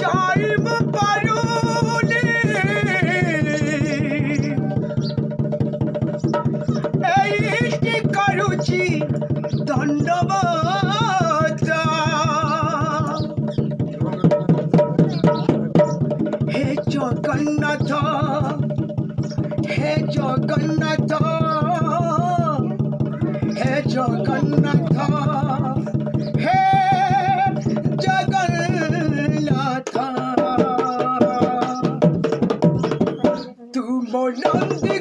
যাইব পারুনি এই করুচি দণ্ডবত হে জগন্নাথ হে জগন্নাথ হে জগন্নাথ হে জগন্নাথ তুম নন্দী